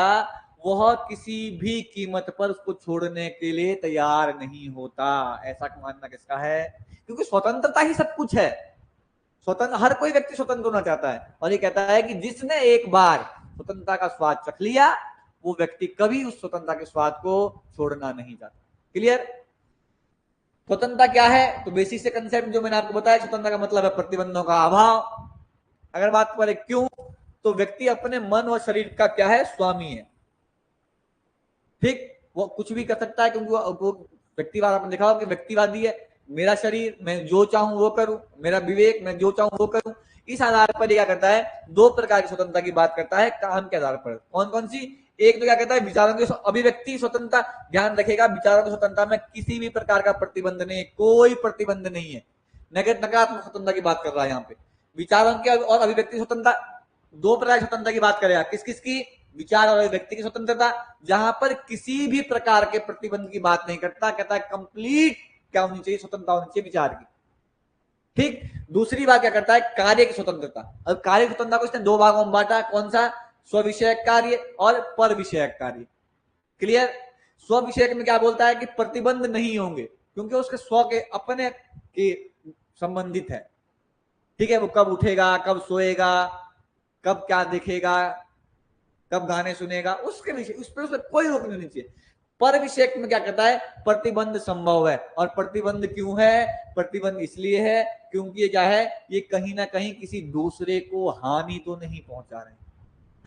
वह किसी भी कीमत पर उसको छोड़ने के लिए तैयार नहीं होता। ऐसा मानना किसका है, क्योंकि स्वतंत्रता ही सब कुछ है। स्वतंत्र, हर कोई व्यक्ति स्वतंत्र होना चाहता है, और ये कहता है कि जिसने एक बार स्वतंत्रता का स्वाद चख लिया, वो व्यक्ति कभी उस स्वतंत्रता के स्वाद को छोड़ना नहीं चाहता। क्लियर। स्वतंत्रता क्या है, तो बेसिक से कंसेप्ट जो मैंने आपको बताया, स्वतंत्रता का मतलब है प्रतिबंधों का अभाव। अगर बात करें क्यों, तो व्यक्ति अपने मन और शरीर का क्या है, स्वामी है। ठीक, वो कुछ भी कर सकता है, क्योंकि वो व्यक्तिवाद आपने देखा होगा कि व्यक्तिवादी है। मेरा शरीर, मैं जो चाहूं वो करूं, मेरा विवेक, मैं जो चाहूं वो करूं। इस आधार पर क्या करता है, दो प्रकार की स्वतंत्रता की बात करता है काम के आधार पर। कौन कौन सी, एक तो क्या कहता है विचारों की अभिव्यक्ति स्वतंत्रता। ध्यान रखेगा, विचारों की स्वतंत्रता में किसी भी प्रकार का प्रतिबंध नहीं है, कोई प्रतिबंध नहीं है। नकारात्मक स्वतंत्रता की बात कर रहा है यहाँ पे। विचारों की और अभिव्यक्ति स्वतंत्रता, दो प्रकार की स्वतंत्रता की बात करेगा, किस किस की, विचार और व्यक्ति की स्वतंत्रता, जहां पर किसी भी प्रकार के प्रतिबंध की बात नहीं करता। कहता है कंप्लीट क्या होनी चाहिए, स्वतंत्रता होनी चाहिए विचार की। ठीक, दूसरी बात क्या करता है, कार्य की स्वतंत्रता। अब कार्य की स्वतंत्रता को इसने दो भागों में बांटा, कौन सा, स्व विषयक कार्य और पर विषयक कार्य। क्लियर। स्व विषयक में क्या बोलता है कि प्रतिबंध नहीं होंगे, क्योंकि उसके स्व के अपने के संबंधित है। ठीक है, वो कब उठेगा, कब सोएगा, कब क्या देखेगा, कब गाने सुनेगा, उसके विषय, उस पर कोई रोक नहीं चाहिए। पर विषय में क्या कहता है, प्रतिबंध संभव है। और प्रतिबंध क्यों है, प्रतिबंध इसलिए है क्योंकि ये क्या है, ये कहीं ना कहीं किसी दूसरे को हानि तो नहीं पहुंचा रहे।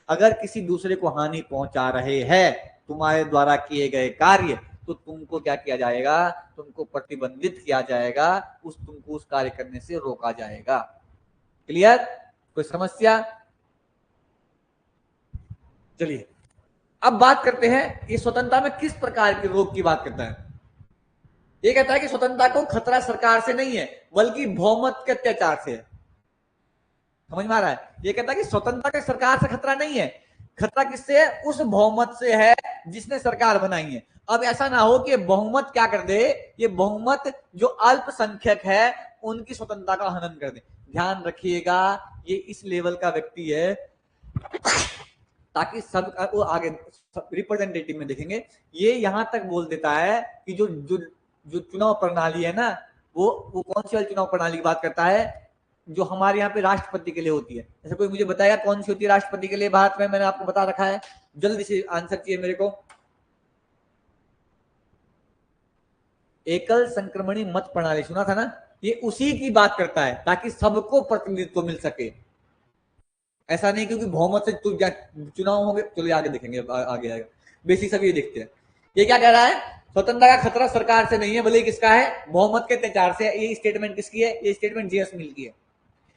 अगर किसी दूसरे को हानि पहुंचा रहे हैं तुम्हारे द्वारा किए गए कार्य, तो तुमको क्या किया जाएगा, तुमको प्रतिबंधित किया जाएगा, तुमको उस कार्य करने से रोका जाएगा। क्लियर, कोई समस्या। चलिए अब बात करते हैं, ये स्वतंत्रता में किस प्रकार के रोग की बात करता है। ये कहता है कि स्वतंत्रता को खतरा सरकार से नहीं है, बल्कि बहुमत के अत्याचार से है। समझ में आ रहा है, ये कहता है कि स्वतंत्रता के सरकार से खतरा नहीं है, खतरा किससे है, उस बहुमत से है जिसने सरकार बनाई है। अब ऐसा ना हो कि बहुमत क्या कर दे, ये बहुमत जो अल्पसंख्यक है उनकी स्वतंत्रता का हनन कर दे। ध्यान रखिएगा, ये इस लेवल का व्यक्ति है ताकि सब, वो आगे रिप्रेजेंटेटिव में देखेंगे, ये यहां तक बोल देता है कि जो जो जो चुनाव प्रणाली है ना, वो कौन सी वाली चुनाव प्रणाली की बात करता है, जो हमारे यहाँ पे राष्ट्रपति के लिए होती है। जैसे कोई मुझे बताएगा कौन सी होती है राष्ट्रपति के लिए भारत में, मैंने आपको बता रखा है, जल्दी से आंसर चाहिए मेरे को। एकल संक्रमणी मत प्रणाली, सुना था ना, ये उसी की बात करता है ताकि सबको प्रतिनिधित्व मिल सके। ऐसा नहीं क्योंकि बहुमत से चुनाव होंगे, चलिए आगे देखेंगे, आगे आएगा, बेसिक सब ये देखते हैं। ये क्या कह रहा है, स्वतंत्रता का खतरा सरकार से नहीं है, बल्कि किसका है, बहुमत के अत्याचार से। ये स्टेटमेंट किसकी है, ये स्टेटमेंट जीएस मिल की है।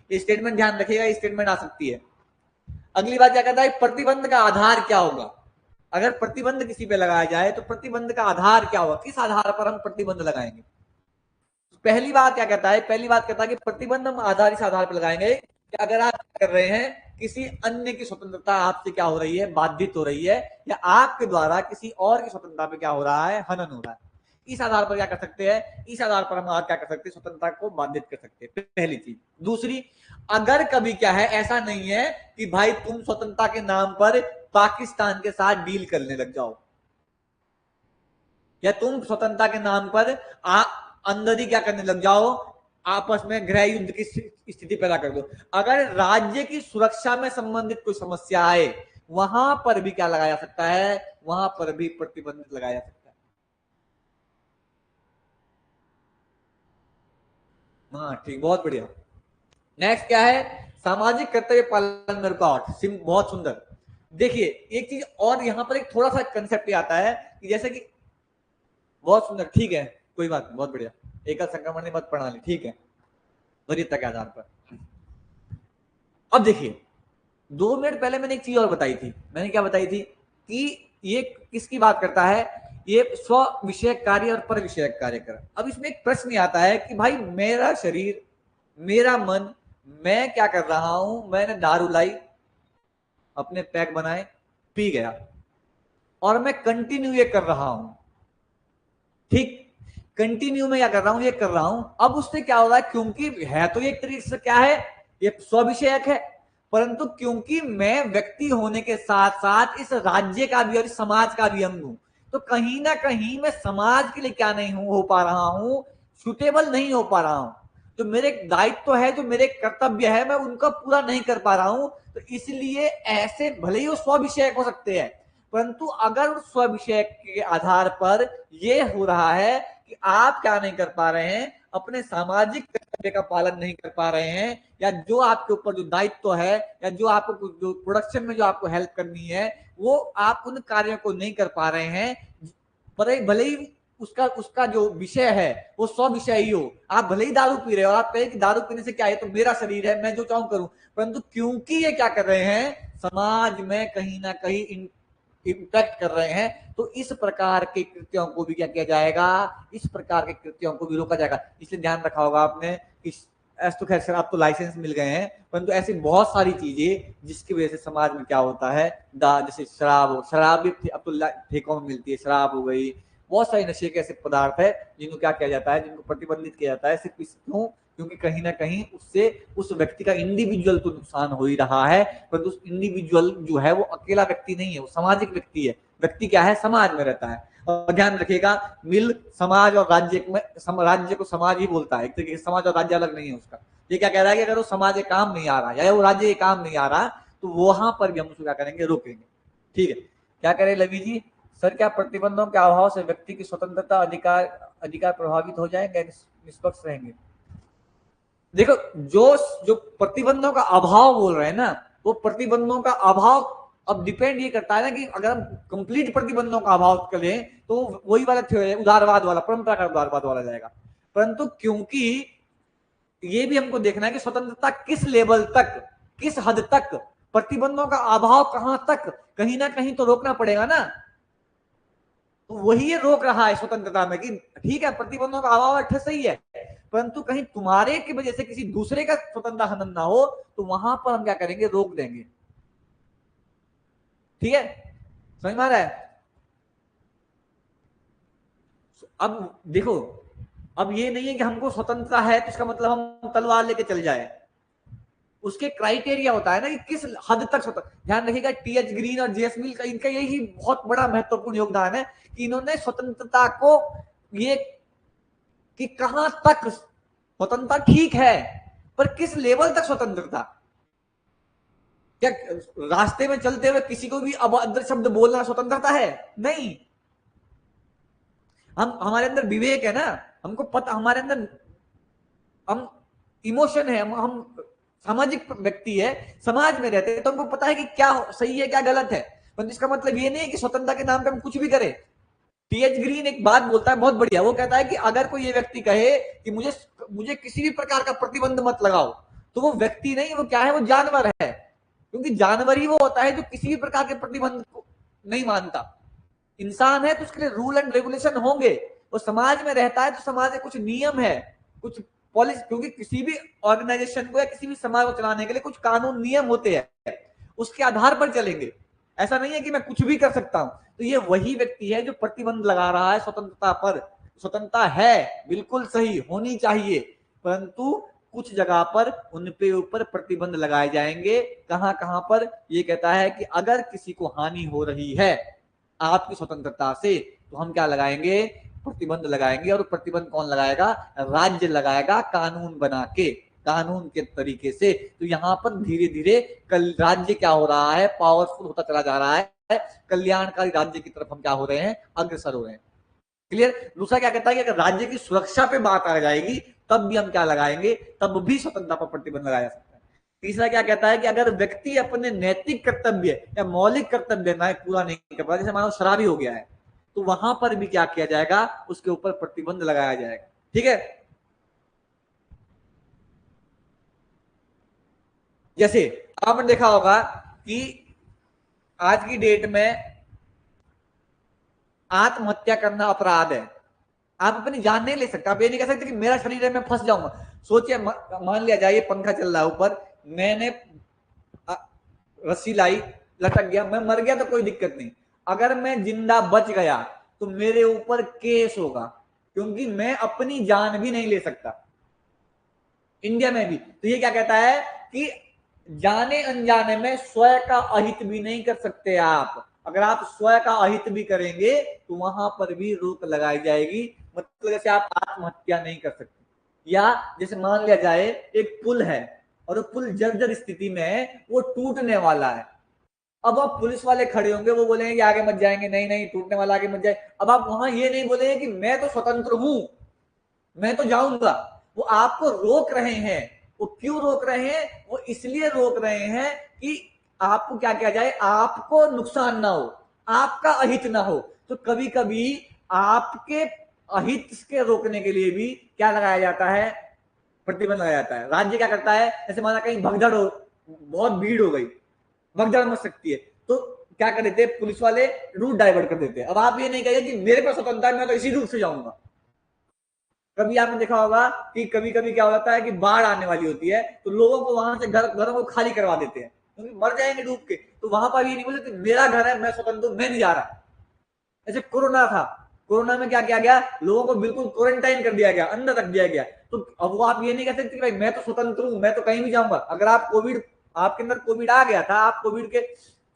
ये स्टेटमेंट ध्यान रखिएगा, ये स्टेटमेंट आ सकती है। अगली बात क्या कहता है, प्रतिबंध का आधार क्या होगा। अगर प्रतिबंध किसी पे लगाया जाए तो प्रतिबंध का आधार क्या होगा, किस आधार पर हम प्रतिबंध लगाएंगे। पहली बात क्या कहता है, पहली बात कहता है कि प्रतिबंध हम आधार इस आधार पर लगाएंगे कि अगर आप कर रहे हैं, किसी अन्य की स्वतंत्रता आपसे क्या हो रही है, बाधित हो रही है, या आपके द्वारा किसी और की स्वतंत्रता पे क्या हो रहा है, हनन हो रहा है। इस आधार पर क्या कर सकते हैं, इस आधार पर हम क्या कर सकते हैं, स्वतंत्रता को बाधित कर सकते हैं, पहली चीज। दूसरी, अगर कभी क्या है, ऐसा नहीं है कि भाई तुम स्वतंत्रता के नाम पर पाकिस्तान के साथ डील करने लग जाओ, या तुम स्वतंत्रता के नाम पर अंदर ही क्या करने लग जाओ, आपस में गृह युद्ध की स्थिति पैदा कर दो। अगर राज्य की सुरक्षा में संबंधित कोई समस्या आए, वहां पर भी क्या लगाया जा सकता है, वहां पर भी प्रतिबंध लगाया जा सकता है। हाँ ठीक, बहुत बढ़िया। नेक्स्ट क्या है, सामाजिक कर्तव्य पालन में रुकावट। बहुत सुंदर। देखिए एक चीज और यहां पर एक थोड़ा सा कंसेप्ट आता है कि जैसे कि, बहुत सुंदर, ठीक है, कोई बात, बहुत बढ़िया। एकल संक्रमण मत प्रणाली, ठीक है, वरीयता के आधार पर। अब देखिए 2 मिनट पहले मैंने एक चीज और बताई थी, मैंने क्या बताई थी कि ये किसकी बात करता है, ये स्व विषयक कार्य और पर विषयक कार्य कर। अब इसमें एक प्रश्न आता है कि भाई मेरा शरीर, मेरा मन, मैं क्या कर रहा हूं, मैंने दारू लाई, अपने पैक बनाए, पी गया, और मैं कंटिन्यू ये कर रहा हूं, ठीक, कंटिन्यू में क्या कर रहा हूं, ये कर रहा हूं। अब उससे क्या हो रहा है, क्योंकि है तो ये एक तरीके से क्या है, ये स्वविषयक है, परंतु क्योंकि मैं व्यक्ति होने के साथ साथ इस राज्य का भी और इस समाज का भी अंग हूं, तो कहीं ना कहीं मैं समाज के लिए क्या नहीं हो पा रहा हूं, सुटेबल नहीं हो पा रहा हूं। जो मेरे दायित्व है, जो मेरे कर्तव्य है, मैं उनका पूरा नहीं कर पा रहा हूं। तो इसलिए ऐसे भले ही वो स्वविषयक हो सकते हैं, परंतु अगर उस स्वविषय के आधार पर यह हो रहा है कि आप क्या नहीं कर पा रहे हैं, अपने सामाजिक कर्तव्य का पालन नहीं कर पा रहे हैं, या जो आपके ऊपर जो दायित्व है, या जो आपको जो प्रोडक्शन में जो आपको हेल्प करनी है, वो आप उन कार्यों को नहीं कर पा रहे हैं, पर भले ही उसका उसका जो विषय है वो स्व विषय ही हो। आप भले ही दारू पी रहे हो, आप कहे कि दारू पीने से क्या है, तो मेरा शरीर है, मैं जो चाहूं करूं, परंतु क्योंकि ये क्या कर रहे हैं, समाज में कहीं ना कहीं इम्पैक्ट कर रहे हैं, तो इस प्रकार के कृत्यों को भी क्या किया जाएगा, इस प्रकार के कृत्यों को भी रोका जाएगा। इसलिए ध्यान रखा होगा आपने कि ऐसे तो खैर आप तो लाइसेंस मिल गए हैं, परंतु ऐसी बहुत सारी चीजें जिसकी वजह से समाज में क्या होता है, जैसे शराब भी अब तो ठेकों में मिलती है, शराब हो गई, बहुत सारे नशे के ऐसे पदार्थ है जिनको क्या किया जाता है, जिनको प्रतिबंधित किया जाता है, सिर्फ क्यों, क्योंकि कहीं ना कहीं उससे उस व्यक्ति का इंडिविजुअल तो नुकसान हो ही रहा है, परंतु उस इंडिविजुअल जो है वो अकेला व्यक्ति नहीं है, वो सामाजिक व्यक्ति है। व्यक्ति क्या है, समाज में रहता है। और ध्यान रखिएगा, मिल समाज और राज्य में, राज्य को समाज ही बोलता है, एक तरीके से समाज और राज्य अलग नहीं है उसका। ये क्या कह रहा है कि अगर वो समाज के काम नहीं आ रहा या वो राज्य के काम नहीं आ रहा, तो वहां पर भी हम उसको क्या करेंगे, रोकेंगे। ठीक है, क्या करें लवी जी, सर क्या प्रतिबंधों के अभाव से व्यक्ति की स्वतंत्रता अधिकार प्रभावित हो जाएंगे, निष्पक्ष रहेंगे? देखो जो जो प्रतिबंधों का अभाव बोल रहे हैं ना, वो प्रतिबंधों का अभाव अब डिपेंड ये करता है ना कि अगर हम कंप्लीट प्रतिबंधों का अभाव करें तो वही वाला उदारवाद वाला, परंपरा का उदारवाद वाला जाएगा। परंतु क्योंकि ये भी हमको देखना है कि स्वतंत्रता किस लेवल तक, किस हद तक, प्रतिबंधों का अभाव कहां तक, कहीं ना कहीं तो रोकना पड़ेगा ना। तो वही ये रोक रहा है स्वतंत्रता में कि ठीक है प्रतिबंधों का अभाव अच्छा सही है, परंतु कहीं तुम्हारे की वजह से किसी दूसरे का स्वतंत्रता हनन ना हो, तो वहां पर हम क्या करेंगे, रोक देंगे। ठीक है, समझ में आ रहा है? अब देखो, अब ये नहीं है कि हमको स्वतंत्रता है तो इसका मतलब हम तलवार लेके चल जाए। उसके क्राइटेरिया होता है ना कि किस हद तक स्वतंत्र। ध्यान रखिएगा टीएच ग्रीन और जेएस मिल का, इनका यही बहुत बड़ा महत्वपूर्ण योगदान है कि इन्होंने स्वतंत्रता को ये कि कहां तक स्वतंत्रता ठीक है, पर किस लेवल तक स्वतंत्रता। क्या रास्ते में चलते हुए किसी को भी अभद्र शब्द बोलना स्वतंत्रता है? नहीं। हम, हमारे अंदर विवेक है ना, हमको पता, हमारे अंदर हम इमोशन है, हम सामाजिक व्यक्ति है, समाज में रहते हैं, तो हमको पता है कि क्या सही है क्या गलत है। पर इसका मतलब ये नहीं है कि स्वतंत्रता के नाम पे हम कुछ भी करें। टीएच ग्रीन एक बात बोलता है बहुत बढ़िया, वो कहता है कि अगर कोई ये व्यक्ति कहे कि मुझे मुझे किसी भी प्रकार का प्रतिबंध मत लगाओ, तो वो व्यक्ति नहीं, वो क्या है, वो जानवर है। क्योंकि जानवर ही वो होता है जो किसी भी प्रकार के प्रतिबंध को नहीं मानता। इंसान है तो उसके लिए रूल एंड रेगुलेशन होंगे। वो समाज में रहता है तो समाज में कुछ नियम है, कुछ पॉलिसी, क्योंकि किसी भी ऑर्गेनाइजेशन को या किसी भी समाज को चलाने के लिए कुछ कानून नियम होते हैं, उसके आधार पर चलेंगे। ऐसा नहीं है कि मैं कुछ भी कर सकता हूं। तो ये वही व्यक्ति है जो प्रतिबंध लगा रहा है स्वतंत्रता पर, स्वतंत्रता है, बिल्कुल सही होनी चाहिए, परंतु कुछ जगह पर उन पे ऊपर प्रतिबंध लगाए जाएंगे। कहां कहां पर? ये कहता है कि अगर किसी को हानि हो रही है आपकी स्वतंत्रता से तो हम क्या लगाएंगे? प्रतिबंध लगाएंगे। और प्रतिबंध कौन लगाएगा? राज्य लगाएगा, कानून बना के, कानून के तरीके से। तो यहां पर धीरे धीरे कल राज्य क्या हो रहा है? पावरफुल होता चला जा रहा है, कल्याणकारी राज्य की तरफ हम क्या हो रहे हैं? अग्रसर हो रहे हैं। क्लियर? दूसरा क्या कहता है कि अगर राज्य की सुरक्षा पे बात आ जाएगी तब भी हम क्या लगाएंगे? तब भी स्वतंत्रता पर प्रतिबंध लगाया जा सकता है। तीसरा क्या कहता है कि अगर व्यक्ति अपने नैतिक कर्तव्य या मौलिक कर्तव्य ना पूरा नहीं कर पाता, जैसे मानो शराबी हो गया है, तो वहां पर भी क्या किया जाएगा? उसके ऊपर प्रतिबंध लगाया जाएगा। ठीक है? जैसे आपने देखा होगा कि आज की डेट में आत्महत्या करना अपराध है। आप अपनी जान नहीं ले सकते। आप ये नहीं कह सकते कि मेरा शरीर है मैं फंस जाऊंगा। सोचिए, मान लिया जाए पंखा चल रहा है ऊपर, मैंने रस्सी लाई, लटक गया, मैं मर गया तो कोई दिक्कत नहीं। अगर मैं जिंदा बच गया तो मेरे ऊपर केस होगा, क्योंकि मैं अपनी जान भी नहीं ले सकता इंडिया में भी। तो ये क्या कहता है कि जाने अनजाने में स्वयं का अहित भी नहीं कर सकते आप। अगर आप स्वयं का अहित भी करेंगे तो वहां पर भी रोक लगाई जाएगी। मतलब जैसे आप आत्महत्या नहीं कर सकते, या जैसे मान लिया जाए एक पुल है और वो पुल जर्जर स्थिति में है, वो टूटने वाला है। अब आप पुलिस वाले खड़े होंगे, वो बोलेंगे कि आगे मत जाएंगे, नहीं नहीं टूटने वाला आगे मत जाए। अब आप वहां ये नहीं बोलेंगे कि मैं तो स्वतंत्र हूं, मैं तो जाऊंगा। वो आपको रोक रहे हैं। वो क्यों रोक रहे हैं? वो इसलिए रोक रहे हैं कि आपको क्या किया जाए, आपको नुकसान ना हो, आपका अहित ना हो। तो कभी कभी आपके अहित के रोकने के लिए भी क्या लगाया जाता है? प्रतिबंध लगाया जाता है। राज्य क्या करता है? जैसे माना कहीं भगदड़ हो, बहुत भीड़ हो गई, भगदड़ मच सकती है, तो क्या कर देते हैं पुलिस वाले? रूट डाइवर्ट कर देते हैं। अब आप ये नहीं कहेंगे कि मेरे पास स्वतंत्रता है, मैं तो इसी रूट से जाऊंगा। कभी आपने देखा होगा कि कभी कभी क्या हो जाता है कि बाढ़ आने वाली होती है, तो लोगों को वहां से घरों को खाली करवा देते हैं, क्योंकि मर जाएंगे डूब के। तो वहां पर ये नहीं बोलते मेरा घर है, मैं स्वतंत्र हूं, मैं नहीं जा रहा। ऐसे कोरोना था, कोरोना में क्या किया गया? लोगों को बिल्कुल क्वारंटाइन कर दिया गया, अंदर रख दिया गया। तो अब वो आप ये नहीं कह सकते कि भाई मैं तो स्वतंत्र हूं, मैं तो कहीं भी जाऊंगा। अगर आप कोविड, आपके अंदर कोविड आ गया था, आप कोविड के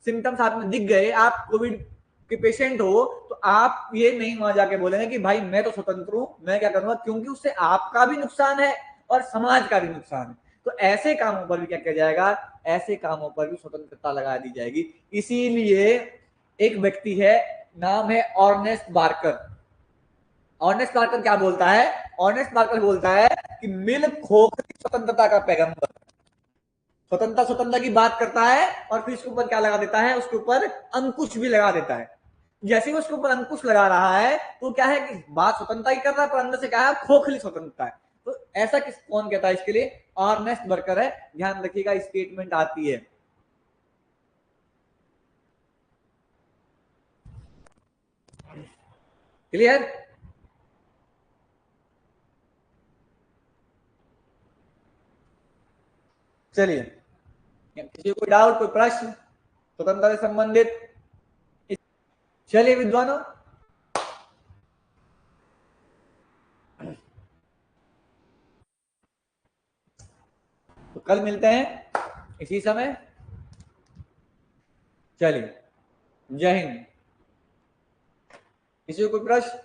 सिम्टम्स आप में दिख गए, आप कोविड के पेशेंट हो, तो आप ये नहीं वहां जाके बोलेंगे कि भाई मैं तो स्वतंत्र हूं, मैं क्या करूंगा, क्योंकि उससे आपका भी नुकसान है और समाज का भी नुकसान है। तो ऐसे कामों पर भी क्या किया जाएगा? ऐसे कामों पर भी स्वतंत्रता लगा दी जाएगी। इसीलिए एक व्यक्ति है, नाम है ऑर्नेस्ट बार्कर। ऑर्नेस्ट बार्कर क्या बोलता है? ऑर्नेस्ट बार्कर बोलता है कि मिल खोखली स्वतंत्रता का पैगंबर। स्वतंत्रता स्वतंत्रता की बात करता है और फिर इसके ऊपर क्या लगा देता है? उसके ऊपर अंकुश भी लगा देता है। जैसे ही उसके ऊपर अंकुश लगा रहा है तो क्या है कि बात स्वतंत्रता की कर रहा है, पर अंदर से क्या है? खोखली स्वतंत्रता है। तो ऐसा कौन कहता है इसके लिए? ऑर्नेस्ट बार्कर है। ध्यान रखिएगा, स्टेटमेंट आती है। क्लियर? चलिए, किसी को कोई डाउट, कोई प्रश्न स्वतंत्रता से संबंधित? चलिए विद्वानों, तो कल मिलते हैं इसी समय। चलिए, जय हिंद। किसी को कोई प्रश्न?